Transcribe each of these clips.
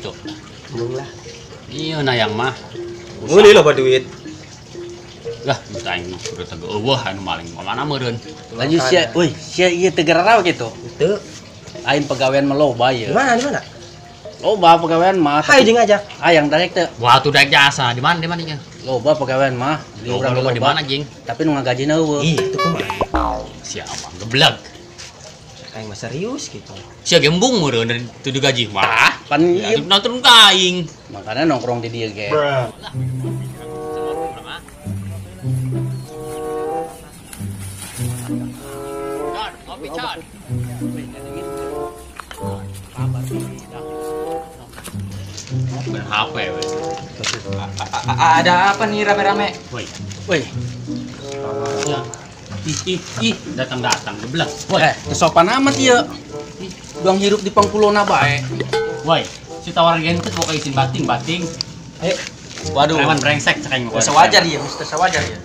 gitu. Belum lah. Iya nah yang mah. Mulai lah duit. Lah, kita yang udah tegak wah anu maling mana meureun. Lanjut sia, euy, sia ieu teu gararaw kitu. Teu. Aing pagawean mah loba Di ieu. mana? Loba pagawean mah. Hayu jeung ngajak. Ayang daek teu. Wah, tuh daek jasa. Di mana nya? Loba pagawean mah. Di urang Loba di mana, Jing? Tapi nu ngagajina eueuh. Ih, itu kumaha? Siapa geblag. Kayak mah serius gitu. Sia gembung meureun dari teu digaji. Wah, Pan ya, ieu nonton kaing. makanya nongkrong di dieu ge. Kopi cat. Ben HP we. Ada apa nih rame-rame? Woi, Woi, ya. Ih, datang geblag. Woi, kesopan amat ieu. Duang hirup di pangkulona bae. woi. Si tawaran gente pokoknya izin bating. Eh, waduh. Preman brengsek cekeng gua. Sewajar dia, mesti sewajar ya.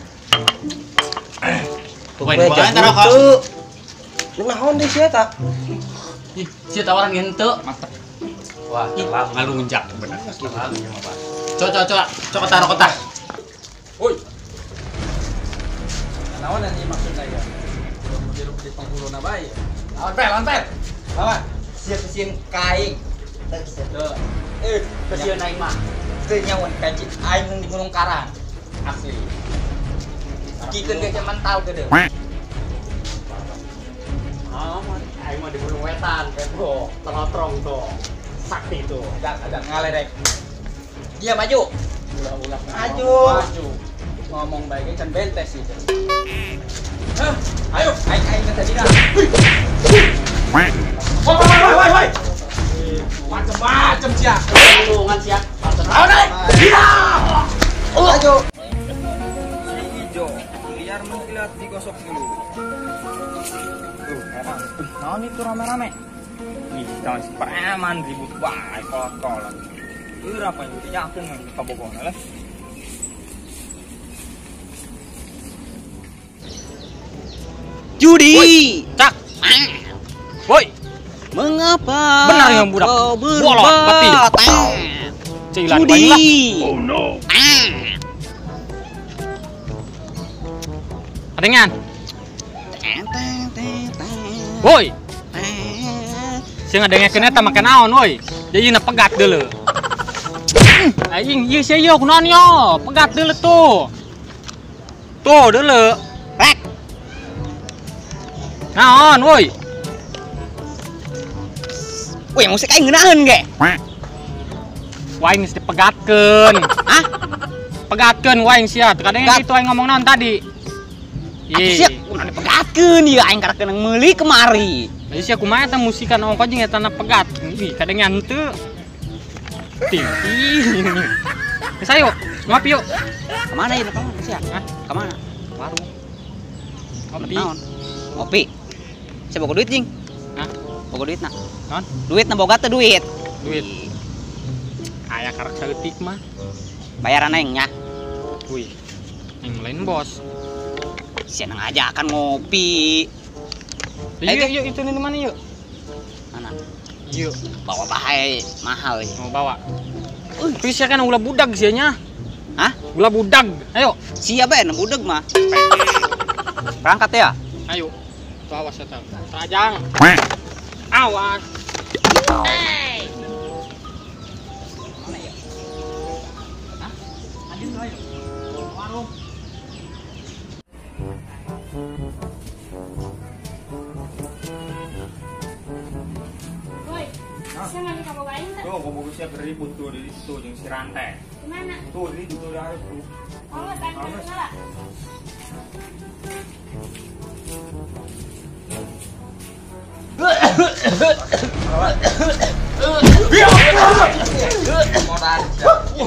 Woi, boleh entar rokok. Lu naon deh sia eta? Ih, si tawaran gente. Mantap. Wah, ngalunjak bener. Coba taruh kota. Woi. Naon yang maksudnya ya? Hirup di pangkulona bae. Lawan pel. Lawan. Siap kesieun kaing. Tuh. Kesieun aing mah. Teu nyawan kacit aing di Gunung Karang. Asli. Kikeun ge mental ke deu. Aing mah di Gunung Wetan, bro. Telotrong tuh. Sakti tuh. Ada ngalerek. Dia maju. Ulah-ulah. Maju. Ngomong baiknya can bentes itu. Hah, ayo, aing tadi dah. Woi. Macem-macem sia. Hubungan siap. Ayo naik. Iya. Maju. Si hijau, liar mengkilat digosok dulu. Tuh, emang. Naon itu rame-rame? Ih, jangan si preman ribut bae kolot-kolot. Berapa yang udah yakin yang kabogona lah. Judi. Cak. Woi, Mengapa? benar yang budak. kau Bolot, pati. berbuat? Cilan Judi. lah. Oh no. Adengan. Woi, sing ngadengekeun eta make naon woi? Jadi na pegat deuleu. Aing ieu sia ieu kunaon yo? Pegat deuleu tuh. Tuh deuleu. Rek. Naon woi? Wih, musik aing ngeunaheun ge. Waing geus dipegatkeun. Hah? Pegatkeun waing sia. Teu kadenge kitu aing ngomong naon tadi. Sia, udah dipegatkeun ieu aing karek keunang meuli kemari. Jadi sia kumaha eta musikan ongko jeung eta na pegat. Ih, kadenge henteu. Tinggi. Geus ayo, ngopi yuk. Kemana ieu? Kemana sia? Hah? Kemana? Warung. Ngopi. Naon? Ngopi. Saya boga duit, Jing. Hah? Boga duit na. Naon? Duit na boga teh duit. Duit. Aya karek saeutik mah. Bayaran aing nya. Wih. Yang lain bos. Sia nang aja akan ngopi. Yuk, yuk, itu nih mana yuk? Mana? Yuk, Bawa bahay mahal ya. mau bawa. Bisa kan ulah budak sianya. Hah? Ulah budak. Ayo. Sia bae na budeg mah. Berangkat ya? Ayo. Tuh awas ya, Rajang. Awas. Mana ya? Hah? Adin tuh ayo. Warung. Woi, saya nggak kamu bawain tak? Tuh, kamu bisa beribut tuh di situ yang si rantai. Gimana? Tuh, di situ ada tuh. Oh, tanya salah.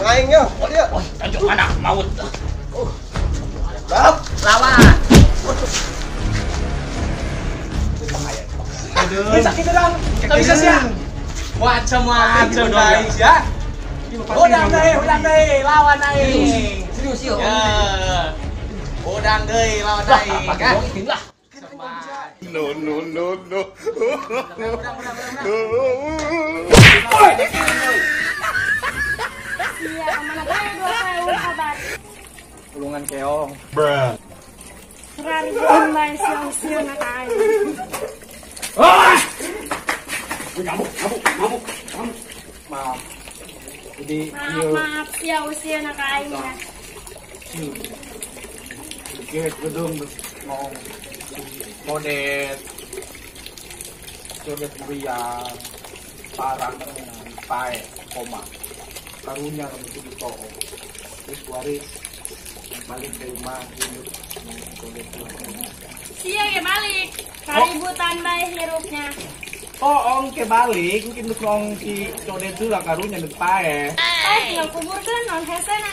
Aingnya, dia. Lanjut mana? Maut. Lawan. Sakit dong. Kita bisa sia. Macam-macam guys ya. Udang deh, lawan aing. Serius yuk. Ya. Udang deh, lawan aing. Kan? No, no, no, no. Udang. Iya, mana tahu 2 tahun kabar. Tulungan keong. Serari tambah siang-siang nak aing. Maaf. Jadi Maaf siang-siang nak aing ya. Gek gedung ngomong modet codet beriang parang pae koma karunya untuk ditoo terus waris balik ke rumah hidup codet Siang ya balik. Kaributan bae hirupnya. oh ke balik mungkin untuk ngomong si codet itu lah karunya untuk pae Tinggal kuburkan non hesena.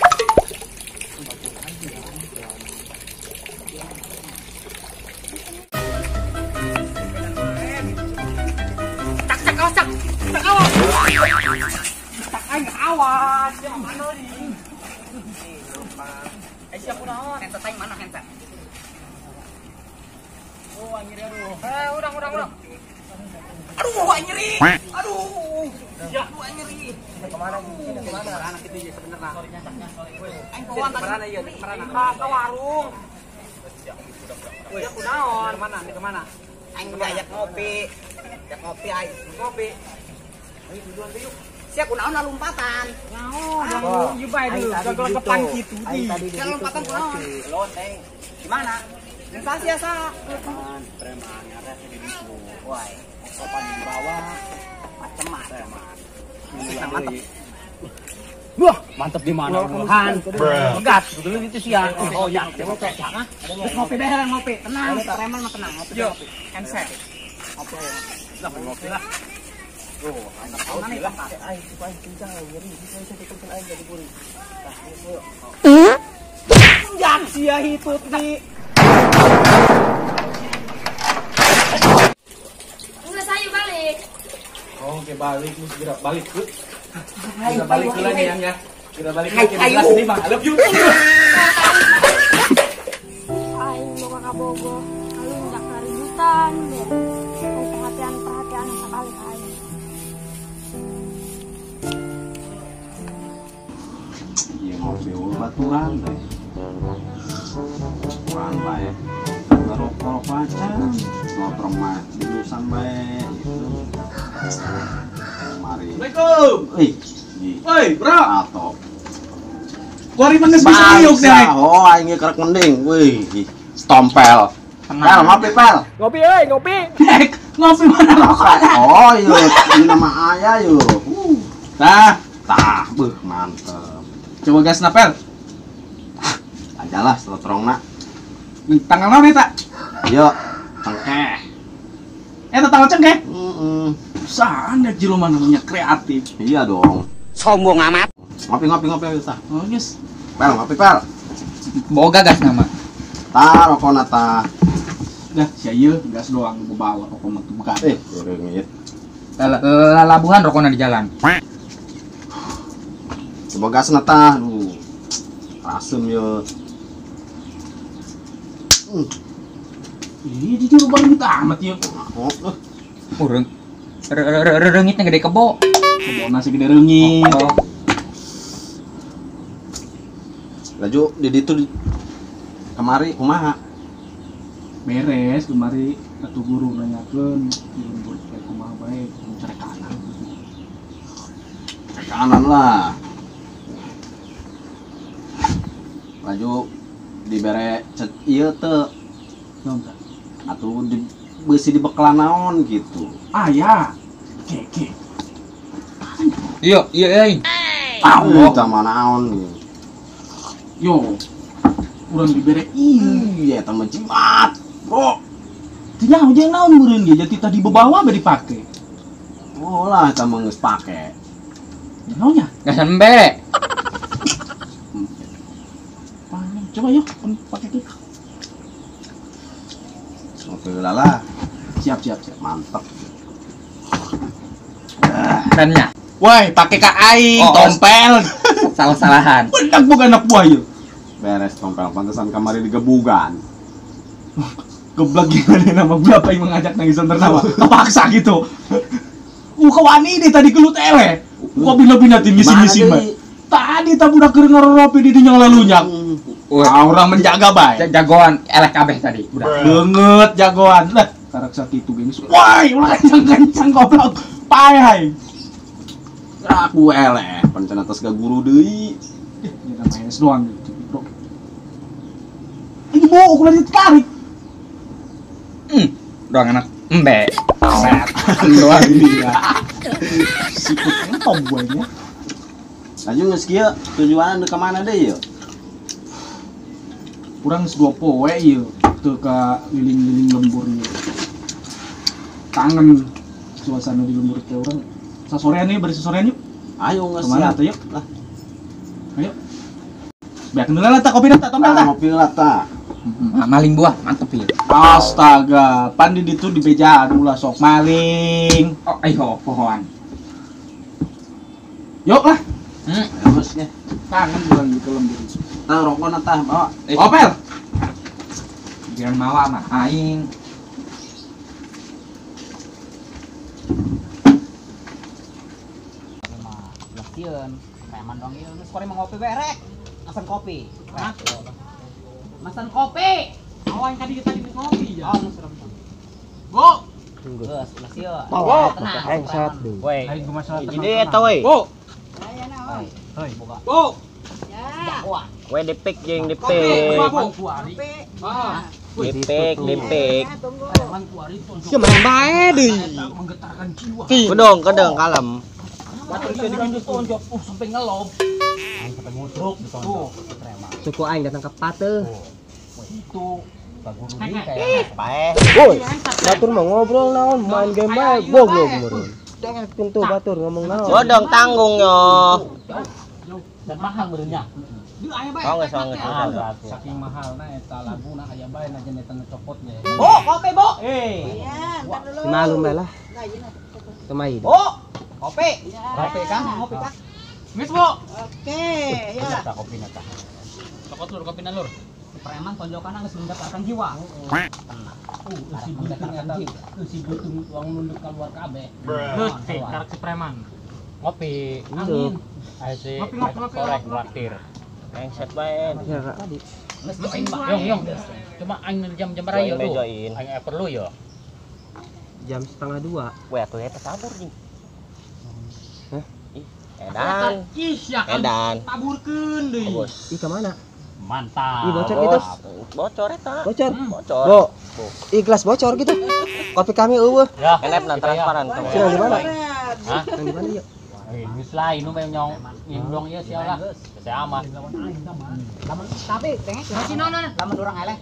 Awas, jangan mana ni. Siapa naon? Handset aing mana handset? Oh, nyeri aduh. Udang. Aduh, nyeri. Aduh. Ya, nyeri. Kemana? Anak itu ya sebenarnya. Aing kawan tadi. Kemana? Ke warung. Ya kunaon? Kemana? Aing ngajak ngopi. Aing. Ngopi. Ayo tujuan yuk. Siap kunaon lompatan. Naon? you buy dulu gagal kepan gitu di Yang lompatan kunaon? Lonteng. Gimana? Sensasi ya, Sa? Preman ngaret di ditu. Woi, Sopan di bawah. macam-macam. Wah, mantep di mana? Han. Pegat, dulu itu sih ya. Oh ya, Terus ngopi beheran ngopi. Tenang, preman mah tenang. Ngopi. Handset. Ngopi. lah ngopi lah. Mana nih, Pak? Jak sia hitut di. Enggak saya balik. oh ke balik nih segera balik ke balik ke lagi yang ya segera balik ke Ayo. kelas 5 I love you Aing boga ka Bogo. Lalu ndak kaributan deh. Perhatian sekali ka aing. Iya ngopi baturan deh. Baturan bae. Ngerokok pacar, ngotrong mah jurusan bae gitu. Mari. Assalamualaikum Woi, bro atau Kuari manges bisa yuk deh oh aing ge kerek mending. Wih, stompel. Pel, ngopi pel. ngopi Ngopi mana rokok? Oh, iya, ini nama ayah yuk. Tah, mantep. coba gas napel Ajalah selotrongna. tanggal naon eta Yo, tengkeh. eta tanggal cengke Heeh. saan da jelema namanya kreatif Iya dong. Sombong amat. Ngopi tah. oh geus Pel, ngopi pel. Boga gas nama. Tah rokona tah. dah sia ieu gas doang gua bawa rokok mah bukan Reungit. Labuhan rokokna di jalan. Coba gasna tah. Duh. Rasem yo. ih di jero banget amat ieu Oh, Urang. Reungitnya gede kebo. kebona segede reungit Laju di ditu kemari kumaha? beres kemari atuh guru nanyakeun jeung buat kumaha bae cari kanan Kanan lah. Laju dibere cet ieu teu naon tah atuh di beusi di bekelan naon gitu. aya keke Iya, euy. Tah mana naon. yo urang dibere Iya, tah mah jimat. oh tidak jeung naon meureun ge jadi tadi bebawa bari dipake Oh lah, tah mah geus pake. naonnya Gasan embe. coba yuk pakai kita Oke lah. siap Mantap. Dannya. woi pakai ka aing Oh, tompel Salah-salahan. benak bukan anak buah yuk Beres tompel pantesan kamari digebugan. geblak gimana nama berapa yang mengajak nangisan tertawa kepaksa gitu kawani ini tadi gelut ele gua bila-bila tinggi sini Mana deui? tak Tadi tak budak keur ngeropi di dinya lalunya. Orang menjaga bae. Jagoan elek kabeh tadi. Udah. Banget jagoan. Lah, karakter kitu geus. Woi, ulah kencang-kencang goblok. Pae hai. Aku eleh, pancen atas ka guru deui. Ini main doang gitu. Ini bohong ulah ditarik. Doang anak embe. Set. Doang dia. Sikut entom gue nya. Lanjut geus kieu, tujuan ke mana deui yeuh? Kurang 2 poe ieu teu ka liling-liling lembur ieu. Kangen suasana di lembur teh urang. Sasorean nih, bari sasorean yuk. Ayo geus Kemana siap. tuh yuk? Lah. Ayo. Biar kenal tak kopi tak tombel tak. Ngopi lah ta. Maling buah, mantep ya. Astaga, pandi itu di bejaan ulah sok maling. Oh, ayo pohon. Yuk lah. Geus nya. Kangen bulan gitu lembur. Tah rokona tah bawa. Opel. Jangan mawa mah aing. Sieun, preman dong ieu geus koreng ngopi berek. Masan kopi. Hah? Masan kopi. Awan tadi ngopi ya. Oh, serem. Bu. Geus, ulah sieun. Bawa. Tenang. Hengsat. Woi. Aing masalah Ini eta we. Bu. Hei, buka. Bu. Dakwah. We dipik jeung Kopi, dipik. Bu. Ah. Dipik, dipik. Preman kuari itu. Cuman bae deui. Menggetarkan jiwa. Kedeng kalem. Batur bisa ditunjuk sampai ngelob. Aing sampai ngutruk ditonjok. Suku aing datang ke pateuh. Itu baguru Hehe. kayak Bae. Woi, batur mah ngobrol naon, main game bae goblok meureun. Dengek pintu batur ngomong naon. Bodong tanggung yo. Dan mahal berenya. Di aya bae. Oh, geus Saking mahalna eta laguna aya bae na jenetan copot ge. Bu, kopi, Bu. Si malum bae lah. Temai. Bu. Kopi. Kopi kan, ngopi kan. Geus, Bu. Ya. Kopi nata. Copot lur kopi lur. Preman tonjokan geus menggetarkan jiwa. Si butung eta si butung uang nunduk keluar kabeh. Heuh, karak si preman. Ngopi. Angin. Ayo ngopi korek traktir. Hengsat bae. Geus join, Mbak. Yong. Cuma aing jam-jam berapa tuh? Join. Aing perlu ya. Jam 1:30. Weh atuh eta tabur nih. Hah? Edan. Edan. Taburkeun deui. Bos. Ih ka mana? Mantap. Ih bocor gitu. Bocor eta. Bocor. Bocor. Bo. Ih gelas bocor gitu. Kopi kami eueuh. Ya. Enep nan transparan. Sini di mana? Hah? Di mana yuk? Geus lain nu mah nyong nyindong ieu sia lah. Saya aman. Lamun tapi tengek masih nonon. Lamun urang eleh.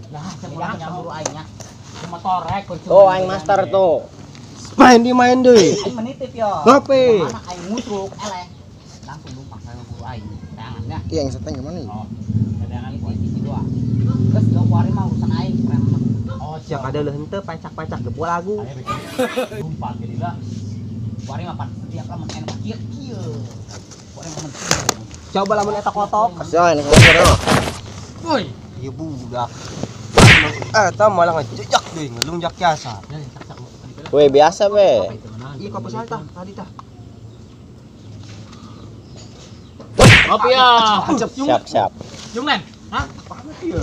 Lah, sebulan nyamburu aing nya. Motor rek kunci. Oh, aing master tuh. Main deui. Aing menitip yo. Ngopi. Mana aing ngutruk eleh. Langsung numpang ka guru aing. Tangannya. Iya yang seteng gimana nih? Oh. Cadangan posisi 2. Terus lo kuari mah urusan aing preman. Oh, Siap ada leuh henteu pacak-pacak gebul lagu. Lumpang jadi lah. Kuari mah pan setiap lamun aing mah kieu. Kuari mah Coba lamun eta kotok. Kasih ini ngobrol. Woi. Ieu budak. Eta malah ngejejak deui, ngelunjak jasa. Weh biasa we. Ih kopi saya tah tadi tah. Ngopi ya. Siap. Yung Len. Hah? Apaan ieu?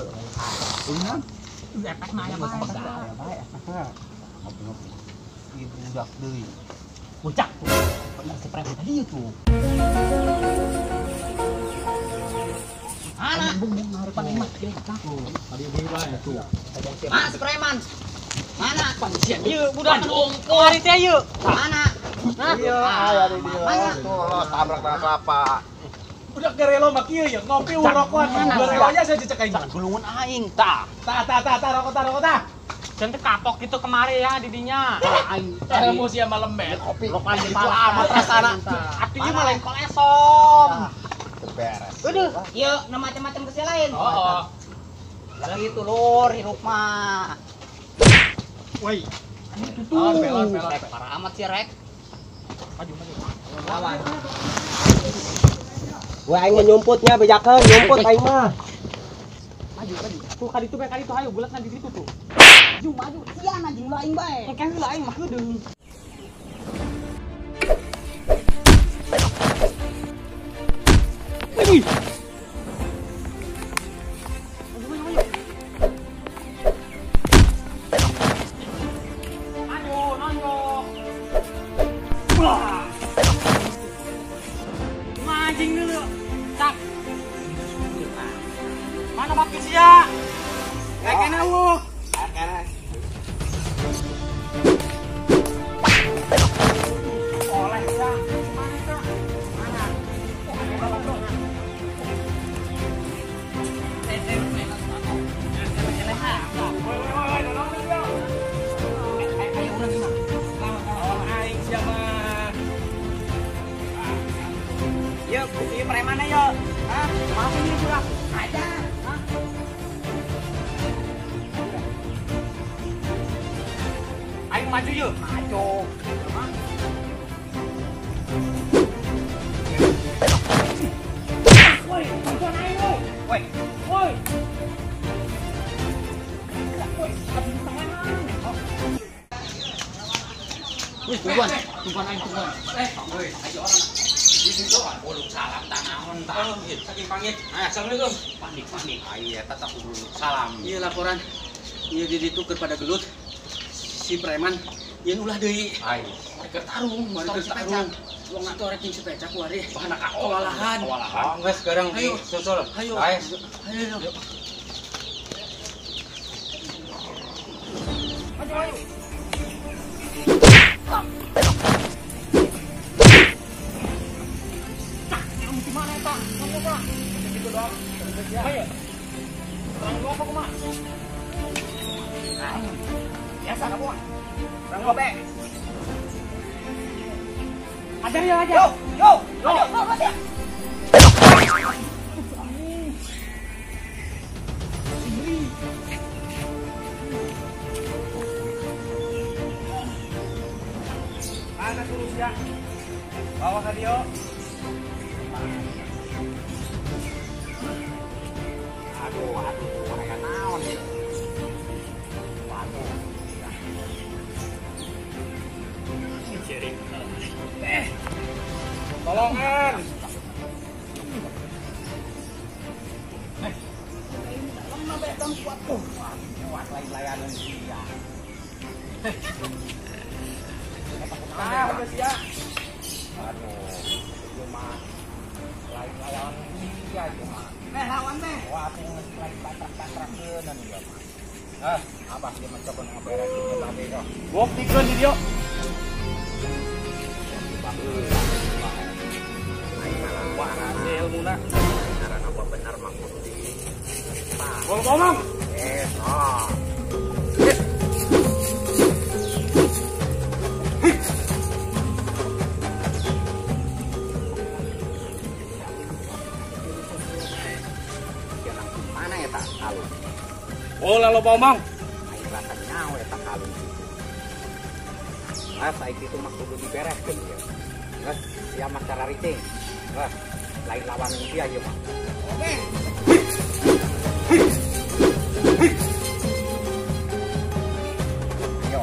Unan. Efek nanya bae. Ngopi. Ih budak deui. Puncak. pernah si preman tadi itu. Anak bumbung harapan emak gini takut. Tadi dia bae tuh. Mas preman. Mana? Pangsian ieu budak dong. Kemari teh ieu. Mana? Iya, aya di dia. Mana? Tuh lo tabrak kelapa. Budak gerelo mah kieu ya, ngopi rokokan. Gerelonya saya cek aing. Gulungan aing tah. Rokok tah. Jangan kapok gitu kemari ya didinya. Aing emosi sama lembet. Kopi. Rokokan Itu itu amat rasana. Artinya malah yang kolesom. Beres. Waduh, ieu na macam-macam kesel lain. Oh. Lagi itu lur hirup mah. Woi. Tuh, rek parah amat sih rek. Maju. Lawan. Wah aing mah nyumputnya bejakeun, nyumput aing mah. Maju. Tuh kali itu hayu bulatna di situ tuh. Maju. Sian anjing lu aing bae. Kan heula aing mah heudeung. kene wo. Kene. Oleh ya. Mana Kak? Mana? Yuk, ini preman ayo. Hah? Mau ini sudah. Aja. Hah? Ayo maju yuk. Maju. Hah? Woi, tonton ayo woi. Woi. Woi. Woi, habis tangan. Woi, tungguan ayo tungguan. Woi, ayo orang. Ini tuh bolong salam tanaman tahu saking pangit. Assalamualaikum. Panik. Iya, tetap bolong salam. Iya laporan. Iya ditukar pada gelut. Si preman yang ulah deui. Ai. Keur tarung, keur tarung. Wong atuh rek nying sepeda ku ari. Bahana ka kewalahan. Geus sekarang susul. Ayo. Ayo. Ayo. Gimana Pak? Kamu Pak? Gitu doang. Ayo. Terang gua apa kumaha? Biasa kamu mah. Terang gua be. Ajar ya aja. Yo. Ayo, ya. Mana terus ya? Bawa ke dia. Aduh, kayak naon ya. Waduh. Ciring. Tolongan. Lama betong kuat tuh. Kuat layan-layanan dia. Nah, udah siap. Aduh, cuma layan-layanan dia cuma. Lawan teh. Wah, aku lagi patrak-patrakeun dan ieu mah. Abah dia mencoba ngaberesin tadi doh. Buktikeun di dieu. Wah, ilmuna. Cara apa benar mah kudu di. Ngomong. Oh, lalu ngomong. Ayo rasa nyawa ya tak kalung. Saiki itu mah kudu dibereskeun ya. Geus sia mah cara riting. Lain lawan dia ieu mah. Oke. Ayo.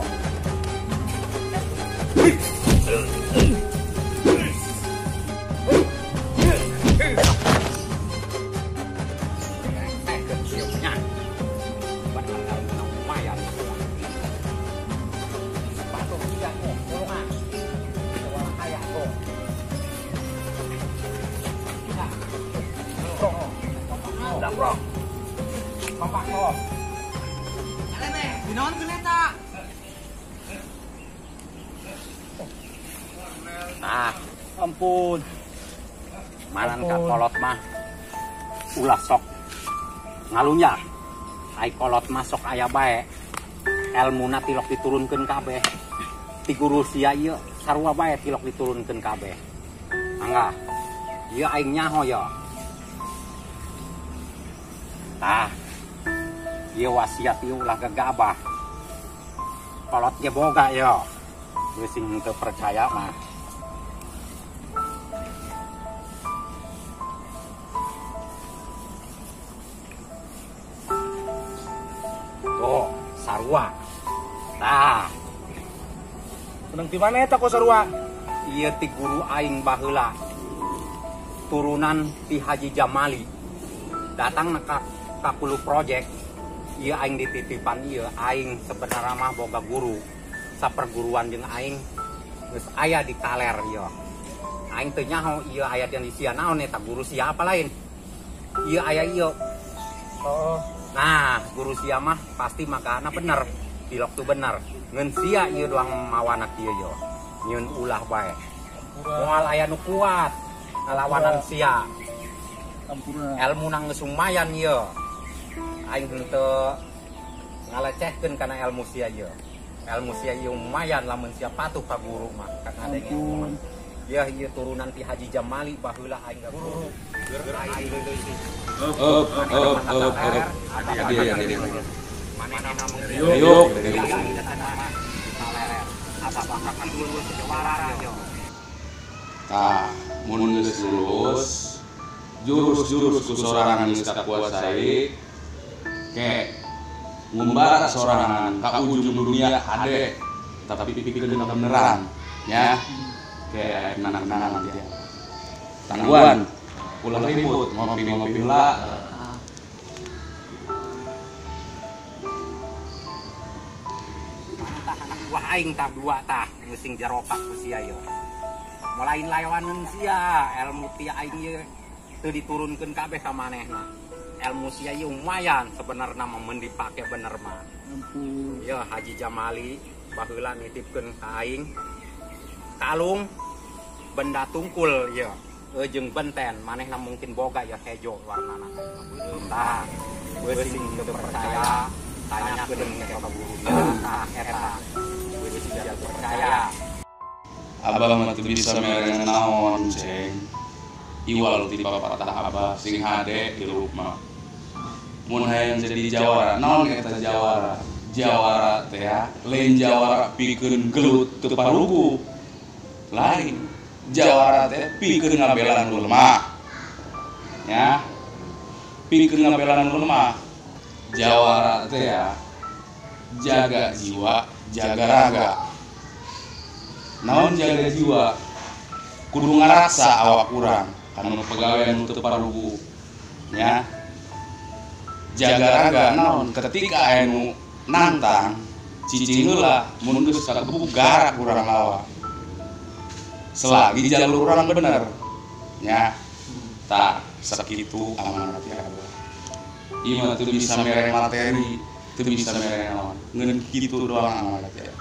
Bro. Bapak kok. Dinaon keun eta? Nah, ampun. Manan ka kolot mah ulah sok ngalunjak. Ai kolot mah sok aya bae. Elmuna tilok diturunkeun kabeh. Ti guru sia ieu sarua bae tilok diturunkeun kabeh. Angga. Ieu aing nyaho ya. Tah, ieu wasiat ieu ulah gegabah. Kolot ge boga ya. Geus sing teu percaya mah. Tuh, sarua. Tah. Sedang di mana eta kok sarua? Ieu ti guru aing baheula. Turunan ti Haji Jamali. Datang ka Kulu project. Ieu aing dititipan ieu aing sebenarnya mah boga guru. Saperguruan jeung aing geus aya di Taler ieu. Aing teu nyaho ieu aya di sia naon eta guru siapa lain. Ieu aya ieu. Oh, Nah, guru sia mah pasti makana bener. Pilok tuh bener. Ngen sia ieu doang mawana kieu yo. Nyieun ulah bae. Moal aya nu kuat ngalawanan sia. Ilmu nang geus lumayan ieu. Aing henteu ngalecehkeun kana ilmu sia ieu. Ilmu sia ieu lumayan lamun sia patuh ka guru mah. Kakak adenge mah. Ya ieu turunan ti Haji Jamali baheula aing ka guru. Geur aing deui sih. Yuk. Tah, mun geus lulus, jurus-jurus ku sorangan geus kakuasai, ke ngumbara sorangan ka ujung dunia hade, tapi pikeun beneran, ya. Ke nanang-nanang dia. Tangguan, ulah ribut, ngopi-ngopi heula. Wah aing tah dua tah ngeusing jaropak ku sia yo. Mulai layawaneun sia ilmu ti aing ieu teu diturunkeun kabeh ka manehna. Ilmu sia ieu lumayan sebenarnya mah mun dipake bener mah. Ya Haji Jamali baheula nitipkeun ka aing kalung benda tungkul ya jeung benten manehna mungkin boga ya hejo warnana. Tah beuting teu percaya tanyakeun ka guru tah eta. Tidak percaya. Abah mah teu bisa mere naon, Ceng. Iwal ti papatah abah sing hade di rumah. Mun hayang jadi jawara, naon eta jawara? Jawara teh ya, lain jawara pikeun gelut teu parugu. Lain jawara teh pikeun ngabelan lemah. Ya. Pikeun ngabelan lemah. Jawara teh ya, jaga jiwa, jaga raga. Naon jaga jiwa? Kudu ngaraksa awak urang kana pagawean nu teu parugu. Ya. Jaga raga naon ketika aya nu nantang cicing heula mun geus kagebuk garak urang lawan. Selagi jalur urang bener. Ya. Tah sakitu amanat ya Allah. Ieu mah teu bisa mere materi, teu bisa mere naon. Ngeun kitu doang amanat ya.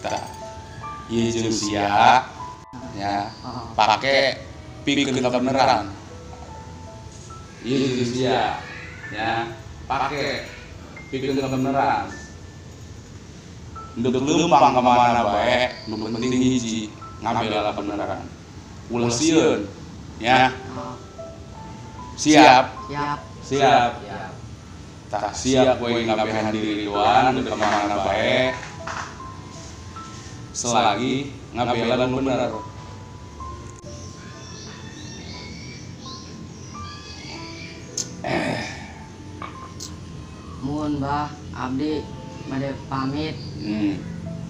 Tah ieu jeung sia ya pake pikeun kebenaran. Ieu jeung sia ya pake pikeun kebenaran. Ndeup leumpang ka mana bae, nu penting hiji ngabela kebenaran. Ulah sieun ya. Siap. Siap. Tak siap we ngabehan diri doang ka mana bae. Selagi ngabela nu bener. Mun Bah abdi made pamit.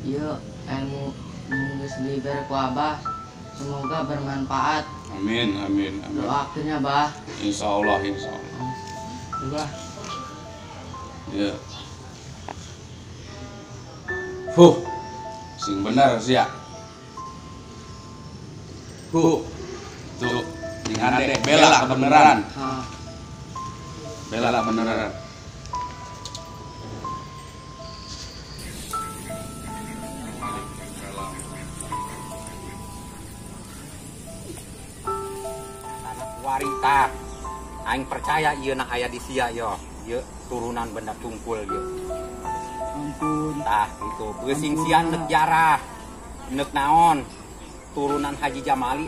Ieu ilmu geus diber ku Abah semoga bermanfaat. Amin. Doakeun ya Bah. Insyaallah. Bah. Ya. Sing bener sia. Tuh. Ning ade bela kebenaran. Bela beneran. Warita aing percaya ieu na aya di sia yo. Ieu turunan benda tungkul ieu. Ampun. Tah itu beusing sia neuk jarah. Neuk naon? Turunan Haji Jamali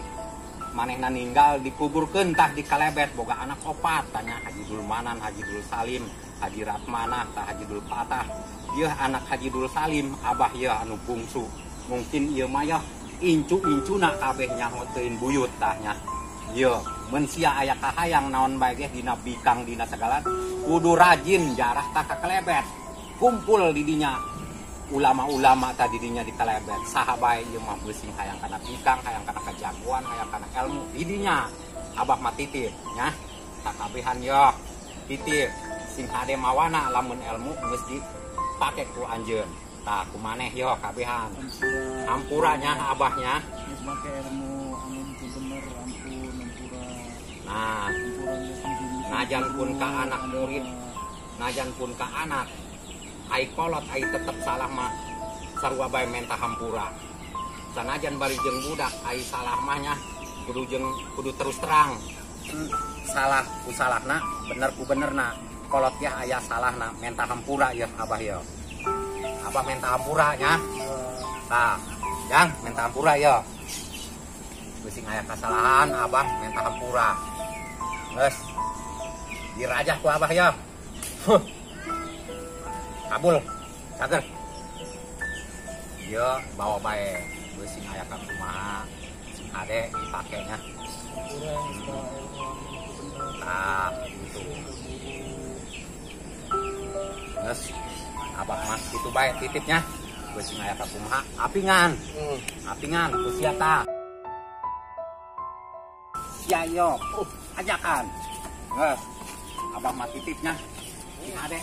manehna ninggal dikuburkeun tah di Kalebet boga anak opat tanya Haji Dul Manan, Haji Dul Salim, Haji Ratmanah, tah Haji Dul Patah. Ieu anak Haji Dul Salim abah ieu anu bungsu. Mungkin ieu mah ya incu-incuna kabeh nyahoteun buyut tahnya. Ieu mun sia aya kahayang naon bae ge dina bikang dina segala kudu rajin jarah tah ka Kalebet. Kumpul di dinya ulama-ulama tadi dinya di Kalebet. Saha bae ieu mah beusing hayang kana bikang, hayang kana kajagoan, hayang kana ilmu di dinya. Abah mah titip nya. Sakabehan yo titip sing hade mawana lamun ilmu geus dipake ku anjeun. Tah kumaneh yo kabehan. Hampuranya abahnya geus make ilmu anu bener ampun hampura. Nah, najan pun ka anak murid najan pun ka anak ai kolot ai tetep salah mah sarua bae menta hampura. Sanajan bari jeung budak ai salah mahnya kudu terus terang. Salah ku salahna, bener ku benerna. Kolot ya aya salahna menta hampura ya abah ya. Abah menta hampura nya. Tah, jang menta hampura ya. Beusi aya kasalahan abah menta hampura. Geus. Dirajah ku abah ya. Kabul. Cager. Ya bawa bae. Beusi aya ka kumaha. Sing ade dipakenya. Nah, gitu. Geus. Abah mah kitu bae titipnya. Beusi aya ka kumaha. Apingan. Apingan ku sia tah. Sia yo. Ajakan. Geus. Abah mah titipnya. Sing ade.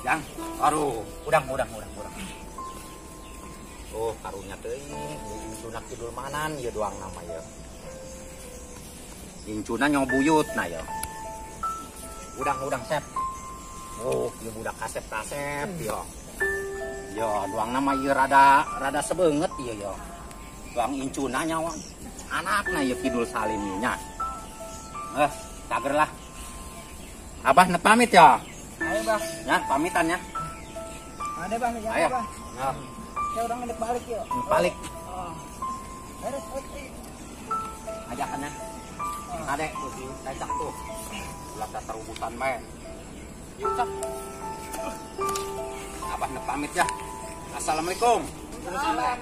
Jang, aduh, udang. Oh, karunya teuing, Incuna kidul manan ya doang nama ya. Incuna nyobuyut nah ya. Udang sep. Oh, ieu budak kasep-kasep ya. Ya, doang nama ieu rada sebeunget ieu ya. Doang Incuna nyawa anakna ya kidul salim nya. Cager lah. Abah net pamit ya. Ayo bah, Ya, pamitan ya. ada bah, ya Ayo. bah. Ya, Ya udah ngelik balik yuk. balik. Ayo, Ajakannya. Adek tuh si Cacak tuh. Ulah terubutan bae. Yuk, Cak. Abah net pamit ya. Assalamualaikum. Waalaikumsalam.